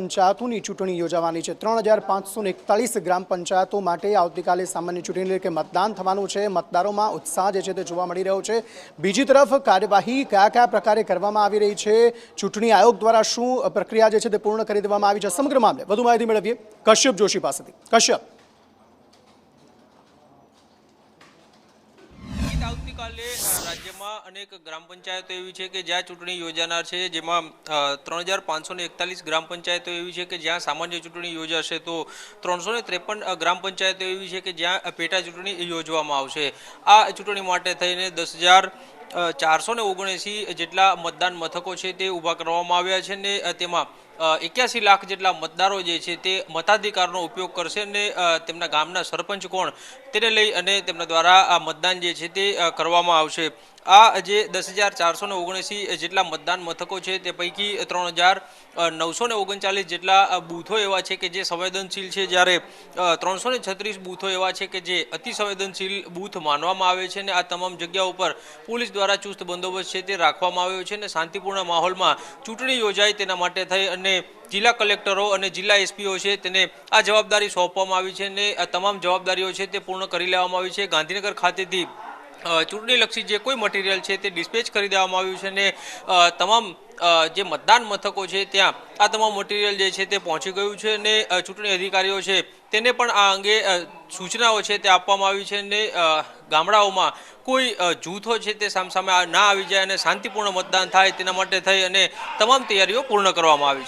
પંચાયતોની ચૂંટણી યોજાવાની છે। 3541 ગ્રામ પંચાયતો માટે આવતીકાલે સામાન્ય ચૂંટણી એટલે કે મતદાન થવાનું છે। મતદારોમાં ઉત્સાહ જે છે તે જોવા મળી રહ્યો છે। બીજી તરફ કાર્યવાહી કયા પ્રકારે કરવામાં આવી રહી છે, ચૂંટણી આયોગ દ્વારા શું પ્રક્રિયા જે છે તે પૂર્ણ કરી દેવામાં આવી છે, સમગ્ર મામલે વધુ માહિતી મેળવીએ કશ્યપ જોશી પાસેથી। કશ્યપ, આવતીકાલે રાજ્યમાં અનેક ગ્રામ પંચાયતો એવી છે કે જ્યાં ચૂંટણી યોજાનાર છે, જેમાં 3541 ગ્રામ પંચાયતો એવી છે કે જ્યાં સામાન્ય ચૂંટણી યોજાશે, તો 353 ગ્રામ પંચાયતો એવી છે કે જ્યાં પેટા ચૂંટણી યોજવામાં આવશે। આ ચૂંટણી માટે થઈને 10,479 જેટલા મતદાન મથકો છે તે ઊભા કરવામાં આવ્યા છે ને તેમાં 81 લાખ જેટલા મતદારો જે છે તે મતાધિકારનો ઉપયોગ કરશે અને તેમના ગામના સરપંચ કોણ તેને લઈ અને તેમના દ્વારા આ મતદાન જે છે તે કરવામાં આવશે। આ જે 10,479 જેટલા મતદાન મથકો છે તે પૈકી 3,939 જેટલા બૂથો એવા છે કે જે સંવેદનશીલ છે, જ્યારે 336 બૂથો એવા છે કે જે અતિ સંવેદનશીલ બૂથ માનવામાં આવે છે અને આ તમામ જગ્યાઓ પર પોલીસ દ્વારા ચુસ્ત બંદોબસ્ત છે તે રાખવામાં આવ્યો છે અને શાંતિપૂર્ણ માહોલમાં ચૂંટણી યોજાય તેના માટે થઈ અને જિલ્લા કલેક્ટરો અને જિલ્લા એસપીઓ છે તેને આ જવાબદારી સોંપવામાં આવી છે અને આ તમામ જવાબદારીઓ છે તે પૂર્ણ કરી લેવામાં આવી છે। ગાંધીનગર ખાતેથી ચૂંટણીલક્ષી જે કોઈ મટીરિયલ છે તે ડિસ્પેચ કરી દેવામાં આવ્યું છે અને તમામ જે મતદાન મથકો છે ત્યાં આ તમામ મટીરિયલ જે છે તે પહોંચી ગયું છે અને ચૂંટણી અધિકારીઓ છે તેને પણ આ અંગે સૂચનાઓ છે તે આપવામાં આવી છે અને ગામડાઓમાં કોઈ જૂથો છે તે સામસામે ના આવી જાય અને શાંતિપૂર્ણ મતદાન થાય તેના માટે થઈ અને તમામ તૈયારીઓ પૂર્ણ કરવામાં આવી છે।